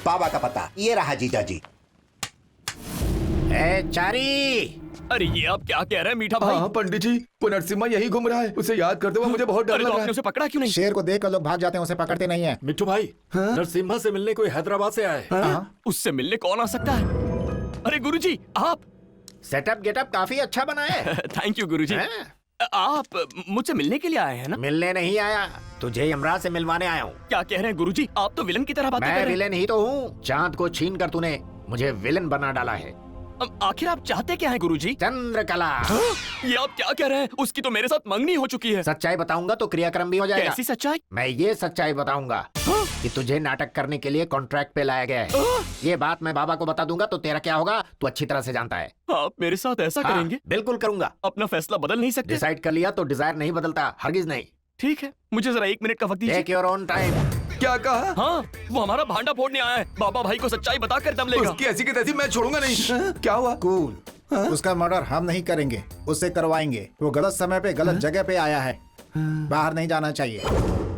बाबा का पता ये रहा जीजा जी। चारी। अरे ये आप क्या कह रहे हैं मीठा भाई? हाँ पंडित जी, वो नरसिम्हा यही घूम रहा है। उसे याद करते हुए मुझे बहुत डर अरे लग तो रहा आपने है। उसे पकड़ा क्यों नहीं? शेर को देखकर लोग भाग जाते हैं, उसे पकड़ते नहीं है। मिट्टू भाई, नरसिम्हा से मिलने कोई हैदराबाद से आए। उससे मिलने कौन आ सकता है? अरे गुरुजी आप। सेटअप गेटअप काफी अच्छा बना है। थैंक यू गुरुजी। आप मुझसे मिलने के लिए आए हैं ना? मिलने नहीं आया, तुझे यमराज से मिलवाने आया हूँ। क्या कह रहे हैं गुरुजी? आप तो विलन की तरह बातें कर मैं रहे हैं। विलेन ही तो हूँ। चांद को छीन कर तूने मुझे विलेन बना डाला है। आखिर आप चाहते क्या हैं गुरुजी? चंद्रकला। ये आप क्या कह रहे हैं? उसकी तो मेरे साथ मंगनी हो चुकी है। सच्चाई बताऊंगा तो क्रियाक्रम भी हो जाएगा। कैसी सच्चाई? मैं ये सच्चाई बताऊंगा कि तुझे नाटक करने के लिए कॉन्ट्रैक्ट पे लाया गया है। ये बात मैं बाबा को बता दूंगा तो तेरा क्या होगा तू अच्छी तरह से जानता है। आप मेरे साथ ऐसा हाँ, करेंगे? बिल्कुल करूंगा। अपना फैसला बदल नहीं सकते? डिसाइड कर लिया तो डिजायर नहीं बदलता, हरगिज नहीं। ठीक है, मुझे जरा 1 मिनट का वक्त दीजिए। Take your own time. क्या कहा? हाँ, वो हमारा भांडा फोड़ने आया है। बाबा भाई को सच्चाई बताकर दम लेगा। उसकी ऐसी की तैसी मैं छोड़ूंगा नहीं। क्या हुआ? कूल, उसका मर्डर हम नहीं करेंगे, उससे करवाएंगे। वो गलत समय पे गलत जगह पे आया है, बाहर नहीं जाना चाहिए।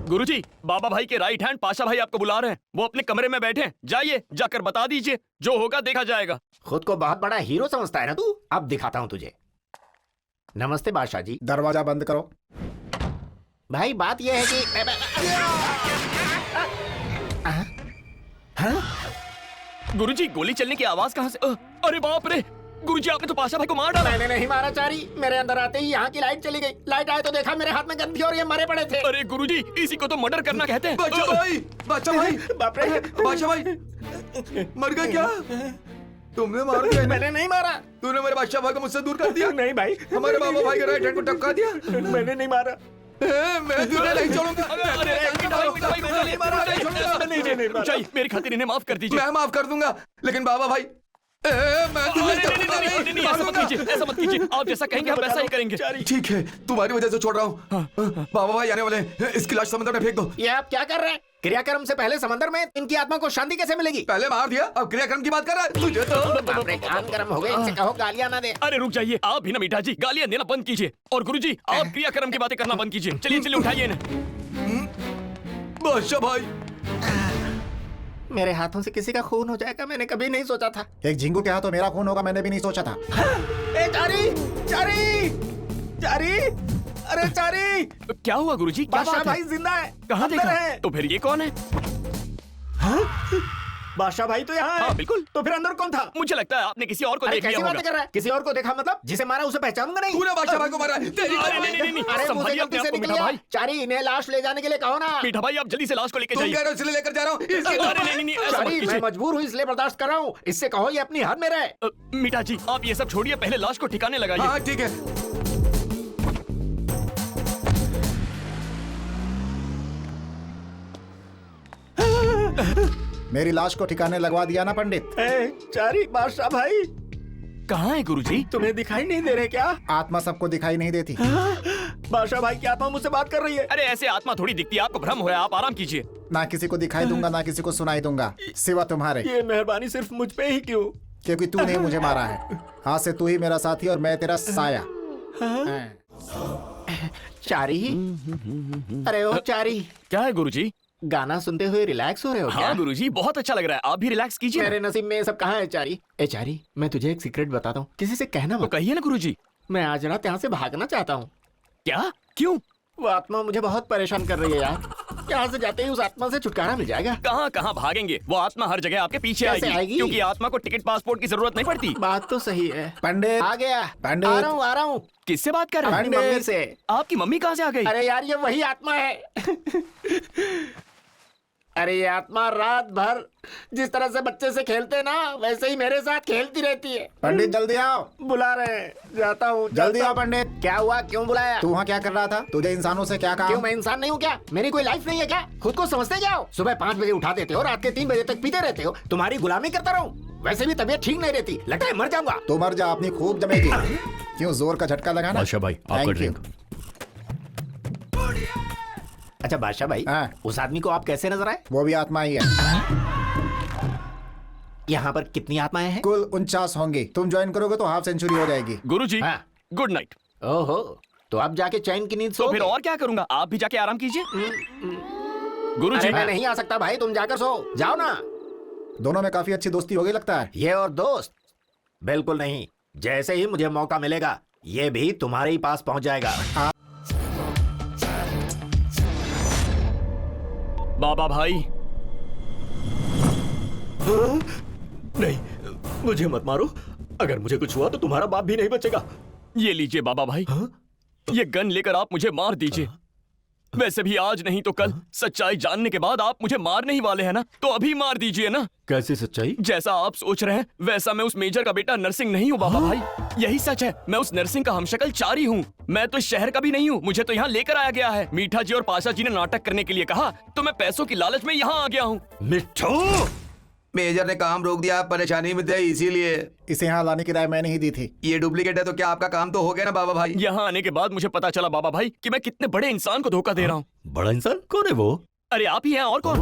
गुरुजी, बाबा भाई के राइट हैंड पाशा भाई आपको बुला रहे हैं। वो अपने कमरे में बैठे हैं, जाइए जाकर बता दीजिए, जो होगा देखा जाएगा। खुद को बहुत बड़ा हीरो समझता है ना तू? अब दिखाता हूँ तुझे। नमस्ते बादशाह जी। दरवाजा बंद करो। भाई बात यह है कि गुरुजी, गोली चलने की आवाज कहाँ से? अरे बाप रे! गुरुजी, आपने तो पाशा भाई को मार डाला। मैंने नहीं मारा चारी, मेरे अंदर आते ही यहाँ की लाइट चली गई। लाइट आए तो देखा मेरे हाथ में गन थी और ये मरे पड़े थे। अरे गुरुजी, इसी को तो मर्डर करना कहते हैं। बादशाह भाई, बादशाह भाई, बाप रे, बादशाह भाई, मर गया क्या? तुमने मार दिया? मैंने नहीं मारा। तूने मेरे बादशाह भाई को मुझसे दूर कर दिया। नहीं भाई, हमारे बाबा भाई के राइट हैंड को टपका दिया। मैंने नहीं मारा। मैं तुझे नहीं छोड़ूंगा। नहीं, मेरी खातिर इन्हें माफ कर दीजिए। मैं माफ कर दूंगा, लेकिन बाबा भाई मैं तुझे नहीं, ऐसा मत कीजिए, ऐसा मत कीजिए। आप जैसा कहेंगे हम वैसा ही करेंगे। ठीक है, तुम्हारी वजह से छोड़ रहा हूँ। बाबा भाई आने वाले हैं, इसकी लाश समंदर में फेंक दो। ये आप क्या कर रहे हैं? क्रियाक्रम से पहले समंदर में इनकी आत्मा को शांति कैसे मिलेगी? पहले मार दिया, अब क्रियाक्रम की बात कर रहा है। तुझे तो बाप रे, कान गर्म हो गए। इनसे कहो गालियां ना दे। अरे रुक जाइए, आप भी ना मीठा जी, गालियां देना बंद कीजिए। और गुरुजी, आप क्रियाक्रम की बातें करना बंद कीजिए। चलिए चलिए, उठाइए इन्हें। बादशाह भाई, मेरे हाथों से किसी का खून हो जाएगा, मैंने कभी नहीं सोचा था। एक झिंगू के हाथों मेरा खून होगा, मैंने भी नहीं सोचा था। ए चारी, चारी, चारी, अरे चारी, क्या हुआ गुरुजी? क्या बादशाह बात है? भाई जिंदा है। कहाँ अंदर देखा? है। तो फिर ये कौन है? बादशाह भाई तो यहाँ है। हाँ बिल्कुल। तो फिर अंदर कौन था? मुझे लगता है आपने किसी और को अरे देख लिया कैसी होगा। बातें कर रहा है? किसी और को देखा मतलब? जिसे मारा उसे पहचानूंगा नहीं। तूने बादशाह भाई को मारा है। तेरी अरे नहीं, अरे मुझे संभालिए गलती अपने से आप को निकल मीठा गया। भाई। चारी, इन्हें लाश ले जाने के लिए कहो ना। मीठा भाई, आप जल्दी से लाश को लेके तुम जाइए। कह रहे हो इसलिए लेकर जा रहा हूँ। अरे नहीं, ऐसा मत चारी, मैं कीजिए। मजबूर हूँ इसलिए बर्दाश्त कर रहा हूँ। इससे कहो ये अपनी हद में रहे। मीठा जी, आप ये सब छोड़िए, पहले लाश को ठिकाने लगाइए। हाँ ठीक है। मेरी लाश को ठिकाने लगवा दिया ना पंडित? चारी, बादशाह भाई कहाँ है गुरुजी? तुम्हें दिखाई नहीं दे रहे क्या? आत्मा सबको दिखाई नहीं देती। बादशाह भाई की आत्मा मुझसे बात कर रही है। अरे ऐसे आत्मा थोड़ी दिखती है, आपको भ्रम हो रहा है, आप आराम कीजिए। ना किसी को दिखाई दूंगा, ना किसी को सुनाई दूंगा, सिवा तुम्हारे। ये मेहरबानी सिर्फ मुझ पे ही क्यों? क्योंकि तूने मुझे मारा है। हाँ से तू ही मेरा साथी और मैं तेरा साया। चारी, अरे ओ चारी, क्या है गुरुजी? गाना सुनते हुए रिलैक्स हो रहे हो क्या? हाँ गुरुजी, बहुत अच्छा लग रहा है, आप भी रिलैक्स कीजिए। मेरे नसीब में ये सब कहाँ है चारी? ए चारी, मैं तुझे एक सीक्रेट बताता हूँ, किसी से कहना तो मत। कहिए ना गुरुजी। मैं आज रात यहाँ से भागना चाहता हूँ। क्या? क्यों? वो आत्मा मुझे बहुत परेशान कर रही है यार। यहाँ से जाते ही उस आत्मा से छुटकारा मिल जाएगा। कहाँ कहाँ भागेंगे? वो आत्मा हर जगह आपके पीछे कैसे आएगी? क्योंकि आत्मा को टिकट पासपोर्ट की जरूरत नहीं पड़ती। बात तो सही है। पंडित, आ गया, पंडित। आ रहा हूँ। किससे बात कर रहे हैं? अपनी मम्मी से। आपकी मम्मी कहाँ से आ गई? अरे यार, ये वही आत्मा है। अरे ये आत्मा रात भर जिस तरह से बच्चे से खेलते ना, वैसे ही मेरे साथ खेलती रहती है। पंडित जल्दी आओ। बुला रहे हैं, जाता हूँ। जल्दी आओ पंडित। क्या हुआ, क्यों बुलाया? तू वहाँ क्या कर रहा था? तुझे इंसानों से क्या क्यों, कहा? मैं इंसान नहीं हूँ क्या? मेरी कोई लाइफ नहीं है क्या? खुद को समझते क्या हो? सुबह 5 बजे उठा देते हो, रात के 3 बजे तक पीते रहते हो। तुम्हारी गुलामी करता रहूं? वैसे भी तबीयत ठीक नहीं रहती, लगता है मर जाऊंगा। तो मर जा, अपनी खूब जमेगी। क्यों जोर का झटका लगाना? बादशाह भाई, आपका Thank you। ड्रिंक। अच्छा बादशाह भाई, हाँ। उस आदमी को आप कैसे नजर आए? वो भी आत्मा ही है। यहाँ पर कितनी आत्माएं हैं? कुल 49 होंगी। तुम ज्वाइन करोगे तो हाफ सेंचुरी हो जाएगी। गुरुजी, हाँ। Good night. ओहो, तो आप जाके चैन की नींद तो सो। फिर और क्या करूंगा? आप भी जाके आराम कीजिए। गुरुजी, मैं नहीं आ सकता भाई, तुम जाकर सो। जाओ ना। दोनों में काफी अच्छी दोस्ती हो गई लगता है। ये और दोस्त? बिल्कुल नहीं। जैसे ही मुझे मौका मिलेगा ये भी तुम्हारे ही पास पहुंच जाएगा। बाबा भाई, नहीं, मुझे मत मारो। अगर मुझे कुछ हुआ तो तुम्हारा बाप भी नहीं बचेगा। ये लीजिए बाबा भाई, ये गन लेकर आप मुझे मार दीजिए। वैसे भी आज नहीं तो कल सच्चाई जानने के बाद आप मुझे मारने ही वाले हैं ना, तो अभी मार दीजिए ना। कैसी सच्चाई? जैसा आप सोच रहे हैं वैसा मैं उस मेजर का बेटा नरसिंह नहीं हूँ बाबा भाई। यही सच है, मैं उस नरसिंह का हमशक्ल चारी हूँ। मैं तो इस शहर का भी नहीं हूँ, मुझे तो यहाँ लेकर आया गया है। मीठा जी और पाशा जी ने नाटक करने के लिए कहा तो मैं पैसों की लालच में यहाँ आ गया हूँ। मिठू, मेजर ने काम रोक दिया, आप परेशानी में थे इसीलिए। इसे यहाँ लाने की राय मैंने ही दी थी। ये डुप्लीकेट है तो क्या आपका काम तो हो गया ना बाबा भाई? यहाँ आने के बाद मुझे पता चला बाबा भाई कि मैं कितने बड़े इंसान को धोखा दे रहा हूँ। बड़ा इंसान कौन है वो? अरे आप ही हैं, और कौन?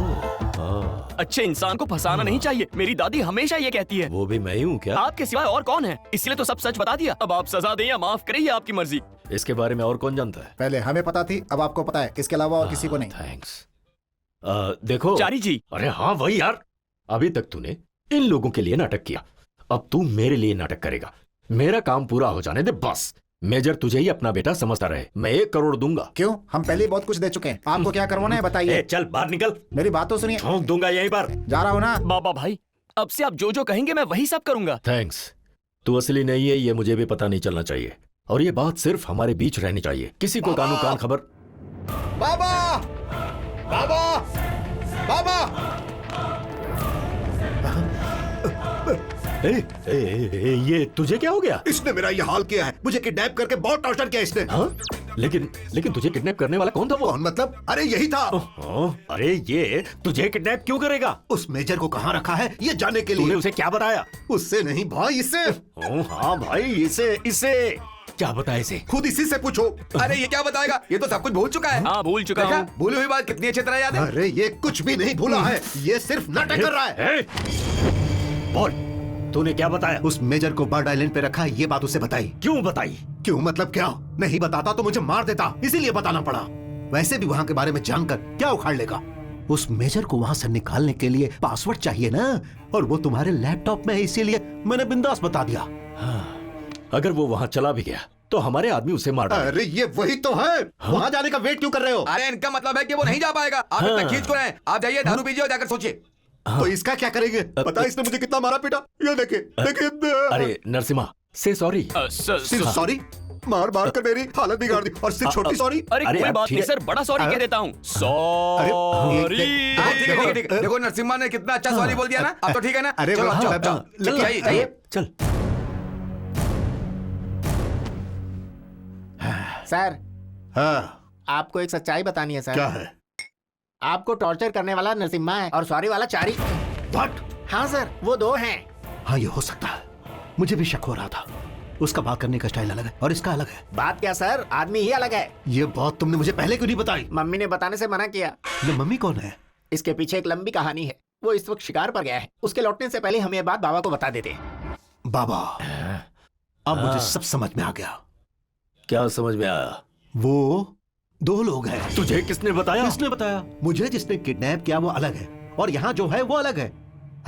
अच्छे इंसान को फंसाना नहीं चाहिए, मेरी दादी हमेशा ये कहती है। वो भी मैं ही हूँ क्या? आपके सिवाय और कौन है? इसलिए तो सब सच बता दिया। अब आप सजा दें या माफ करें, ये आपकी मर्जी। इसके बारे में और कौन जानता है? पहले हमें पता थी, अब आपको पता है। इसके अलावा और किसी को नहीं। थैंक्स। देखो चारी जी, अरे हाँ वही यार, अभी तक तूने इन लोगों के लिए नाटक किया, अब तू मेरे लिए नाटक करेगा। मेरा काम पूरा हो जाने दे बस। मेजर तुझे ही अपना बेटा समझता रहे। मैं 1 करोड़ दूंगा। क्यों? हम पहले ही बहुत कुछ दे चुके हैं। आपको क्या करवाना है बताइए। चल बाहर निकल। मेरी बात तो सुनिए। ठोक दूंगा यहीं पर। जा रहा हूँ ना। बाबा भाई, अब से आप जो जो कहेंगे मैं वही सब करूंगा। थैंक्स। तू असली नहीं है ये मुझे भी पता नहीं चलना चाहिए, और ये बात सिर्फ हमारे बीच रहनी चाहिए। किसी को कानू कान खबर। बाबा, बाबा, बाबा। ये तुझे क्या हो गया? इसने मेरा ये हाल किया है। मुझे किडनैप करके बहुत टॉर्चर किया इसने। हाँ? लेकिन तुझे किडनैप करने वाला कौन था वो? कौन मतलब? अरे यही था। अरे ये तुझे किडनैप क्यों करेगा? उस मेजर को कहाँ रखा है ये जानने के तूने लिए। उसे क्या बताया? उससे नहीं भाई, इससे। हाँ भाई, इसे क्या बताया? इसे खुद इसी से पूछो। अरे ये क्या बताएगा? ये तो सब कुछ भूल चुका है। हाँ भूल चुका देखा? हूँ। भूली हुई बात कितनी अच्छी तरह याद है। अरे ये कुछ भी नहीं भूला है, ये सिर्फ नाटक कर रहा है। बोल, तूने क्या बताया? उस मेजर को बर्ड आइलैंड पे रखा है, ये बात उसे बताई। क्यों बताई? क्यों मतलब क्या? नहीं बताता तो मुझे मार देता, इसीलिए बताना पड़ा। वैसे भी वहाँ के बारे में जानकर क्या उखाड़ लेगा। उस मेजर को वहाँ से निकालने के लिए पासवर्ड चाहिए ना, और वो तुम्हारे लैपटॉप में है, इसीलिए मैंने बिंदास बता दिया। अगर वो वहाँ चला भी गया तो हमारे आदमी उसे मार डालेंगे। अरे ये वही तो है। वहाँ जाने का वेट क्यों कर रहे हो? अरे इनका मतलब है कि वो नहीं जा पाएगा। आप इतना खींच को रहे हैं। आप जाइए, दारू पीजिए और जाकर सोचिए। तो इसका क्या करेंगे? पता है इसने मुझे कितना मारा पीटा। ये देखे, देखे। अरे नरसिम्हा, से सॉरी। सिर्फ सॉरी? मार मार कर मेरी हालत बिगाड़ दी, और सिर्फ छोटी सॉरी। अरे कोई अब बात ठीक नहीं है। सर, बड़ा सॉरी कह देता हूँ। अरे, सॉरी। ठीक है। देखो नरसिम्हा ने कितना अच्छा सॉरी बोल दिया ना। अब तो ठीक है ना? अरे चलो, वाह, चलो, चलो, चलो, जाइए, जाइए। चल। सर, हाँ, आपको एक सच्चाई बतानी है सर। क्या है? आपको टॉर्चर करने वाला नरसिम्हा है और सॉरी वाला चारी। व्हाट? हाँ सर, वो 2 हैं। हाँ ये हो सकता है, मुझे भी शक हो रहा था। उसका बात करने का स्टाइल अलग है और इसका अलग है। बात क्या सर, आदमी ही अलग है। ये बात तुमने मुझे पहले क्यों नहीं बताई? मम्मी ने बताने से मना किया। ये मम्मी कौन है? इसके पीछे एक लंबी कहानी है। वो इस वक्त शिकार पर गया है। उसके लौटने से पहले हम ये बात बाबा को बता देते। बाबा, अब मुझे सब समझ में आ गया। क्या समझ में आया? वो 2 लोग हैं। तुझे किसने बताया? किसने बताया? मुझे जिसने किडनैप किया वो अलग है, और यहाँ जो है वो अलग है।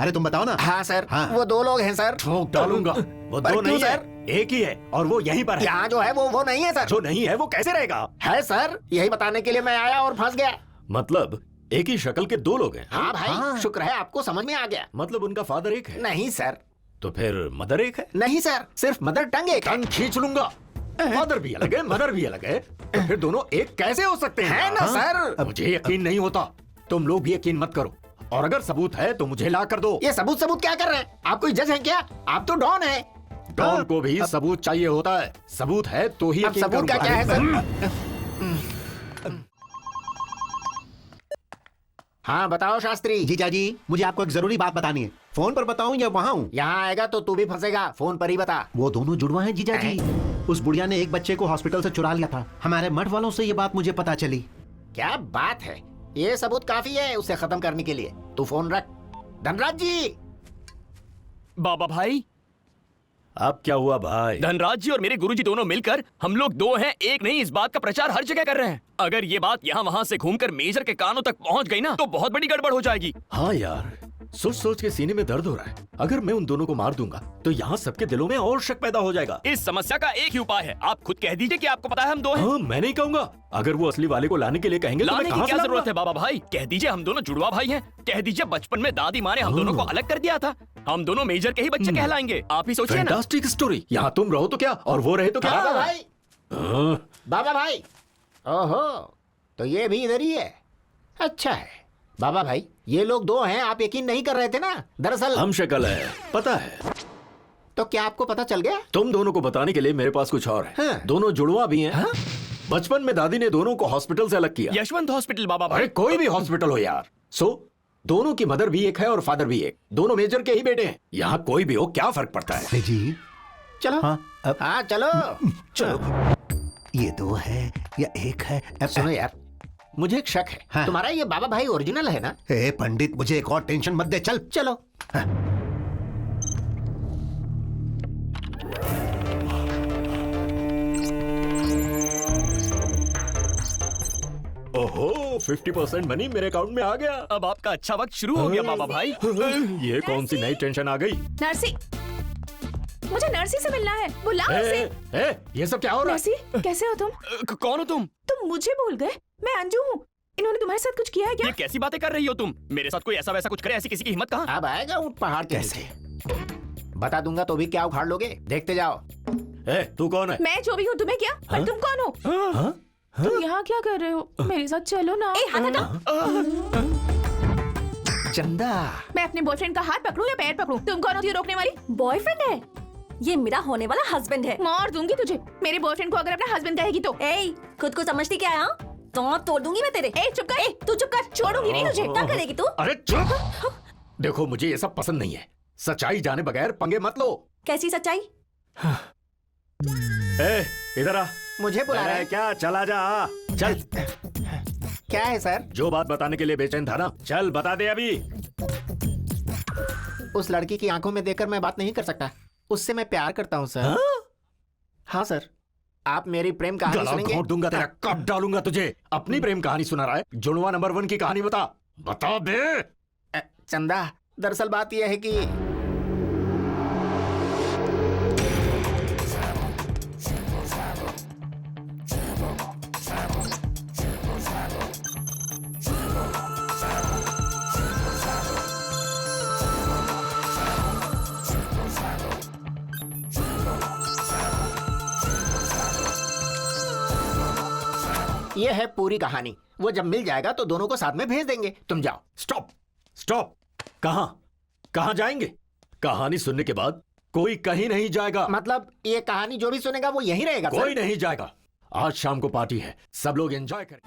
अरे तुम बताओ ना। हाँ सर, हाँ। वो 2 लोग हैं सर। ठोक डालूंगा। वो पर 2 नहीं क्यों है, सर? एक ही है, और वो यहीं पर है। यहाँ जो है वो नहीं है सर। जो नहीं है वो कैसे रहेगा? है सर, यही बताने के लिए मैं आया और फंस गया। मतलब एक ही शक्ल के 2 लोग हैं? हाँ भाई, हाँ। शुक्र है आपको समझ में आ गया। मतलब उनका फादर एक है? नहीं सर, तो फिर मदर एक है? नहीं सर, सिर्फ मदर टंग एक है। टंग खींच लूंगा। फादर भी अलग है, मदर भी अलग है, तो फिर दोनों एक कैसे हो सकते हैं? है ना सर? मुझे यकीन नहीं होता। तुम लोग भी यकीन मत करो, और अगर सबूत है तो मुझे ला कर दो। ये सबूत क्या कर रहे हैं? आप कोई जज हैं क्या? आप तो डॉन हैं। डॉन को भी सबूत चाहिए होता है। सबूत है तो ही अब यकीन सबूत का करूंगा। क्या है सर? हाँ बताओ शास्त्री। जीजा जी, मुझे आपको एक जरूरी बात बतानी है। फोन पर बताऊं या वहाँ हूँ? यहाँ आएगा तो तू भी फंसेगा, फोन पर ही बता। वो दोनों जुड़वा हैं जीजा जी। उस बुढ़िया ने एक बच्चे को हॉस्पिटल से चुरा लिया था। हमारे मठ वालों से ये बात मुझे पता चली। क्या बात है? ये सबूत काफी है उसे खत्म करने के लिए। तू फोन रख। धनराज जी। बाबा भाई, अब क्या हुआ भाई? धनराज जी और मेरे गुरुजी दोनों मिलकर हम लोग 2 हैं, एक नहीं, इस बात का प्रचार हर जगह कर रहे हैं। अगर ये बात यहाँ वहाँ से घूमकर मेजर के कानों तक पहुँच गई ना तो बहुत बड़ी गड़बड़ हो जाएगी। हाँ यार, सोच सोच के सीने में दर्द हो रहा है। अगर मैं उन दोनों को मार दूंगा तो यहाँ सबके दिलों में और शक पैदा हो जाएगा। इस समस्या का एक ही उपाय है, आप खुद कह दीजिए कि आपको पता है हम दो हैं। हाँ, मैं नहीं कहूंगा। अगर वो असली वाले को लाने के लिए कहेंगे तो मैं लाने की कहाँ क्या से जरूरत लाऊंगा? है बाबा भाई? कह दीजिए हम दोनों जुड़वा भाई हैं। कह दीजिए बचपन में दादी माँ ने हम दोनों को अलग कर दिया था। हम दोनों मेजर के ही बच्चे कहलाएंगे। आप ही सोचिए ना। Fantastic story. यहाँ तुम रहो तो क्या और वो रहे तो क्या? बाबा भाई, हाँ, बाबा भाई, ओहो, तो ये भी इधर ही है। अच्छा है बाबा भाई, ये लोग दो हैं, आप यकीन नहीं कर रहे थे ना? दरअसल हम शक्ल है, पता है। तो क्या आपको पता चल गया? तुम दोनों को बताने के लिए मेरे पास कुछ और है। हाँ। दोनों जुड़वा भी हैं। बचपन में दादी ने दोनों को हॉस्पिटल से अलग किया। यशवंत हॉस्पिटल बाबा अरे भाई। कोई भी हॉस्पिटल हो यार। दोनों की मदर भी एक है और फादर भी एक। दोनों मेजर के ही बेटे हैं। यहाँ कोई भी हो, क्या फर्क पड़ता है? जी चलो हाँ, अब हाँ चलो चलो। ये दो है या एक है? सुनो यार, मुझे एक शक है। हाँ। तुम्हारा ये बाबा भाई ओरिजिनल है ना? ए पंडित, मुझे एक और टेंशन मत दे, चल। चलो। ओहो, 50% मनी मेरे अकाउंट में आ गया। अब आपका अच्छा वक्त शुरू हो गया बाबा भाई। ये कौन सी नई टेंशन आ गई? नर्सी, मुझे नर्सी से मिलना है। बुलाओ उसे। ये सब क्या हो रहा है? नर्सी, कैसे हो तुम? कौन हो तुम? तुम मुझे भूल गए? मैं अंजू हूँ। इन्होंने तुम्हारे साथ कुछ किया है क्या? ये कैसी बातें कर रही हो तुम? मेरे साथ कोई ऐसा वैसा कुछ करे, ऐसी किसी की हिम्मत कहाँ? अब आएगा ऊंट पहाड़ के नीचे। बता दूंगा तो भी क्या उखाड़ लोगे? देखते जाओ। तू कौन है? मैं जो भी हूँ, तुम्हें क्या? पर तुम कौन हो? हाँ? तुम यहाँ क्या कर रहे हो? मेरे साथ चलो ना। ए, हाथ हटाओ। चंदा, मैं अपने बॉयफ्रेंड का हाथ पकड़ूं या पैर पकड़ूं? तुम कौन होती हो रोकने वाली? बॉयफ्रेंड है ये, मेरा होने वाला हस्बैंड है। मार दूंगी तुझे, मेरे बॉयफ्रेंड को अगर अपना हस्बैंड कहेगी तो। ए, खुद को समझती क्या है? तो तोड़ दूंगी मैं तेरे। ए, चुप कर। तू चुप कर, छोड़ूंगी नहीं तुझे। क्या करेगी तू? अरे चुप! देखो, मुझे ये सब पसंद नहीं है। सच्चाई जाने बगैर पंगे मत लो। कैसी सच्चाई? इधर आ। मुझे बुला रहे हैं? क्या? चला जा। चल। क्या है सर? जो बात बताने के लिए बेचैन था ना, चल बता दे अभी। उस लड़की की आंखों में देखकर मैं बात नहीं कर सकता। उससे मैं प्यार करता हूँ सर। हाँ सर, आप मेरी प्रेम कहानी गला सुनेंगे? घोंट दूंगा तेरा, कब डालूंगा तुझे। अपनी प्रेम कहानी सुना रहा है? जुड़वा नंबर 1 की कहानी बता। बता बे। चंदा, दरअसल बात यह है कि यह है पूरी कहानी। वो जब मिल जाएगा तो दोनों को साथ में भेज देंगे। तुम जाओ। Stop stop. कहाँ जाएंगे? कहानी सुनने के बाद कोई कहीं नहीं जाएगा। मतलब ये कहानी जो भी सुनेगा वो यहीं रहेगा कोई सर? नहीं जाएगा। आज शाम को पार्टी है, सब लोग एंजॉय करें।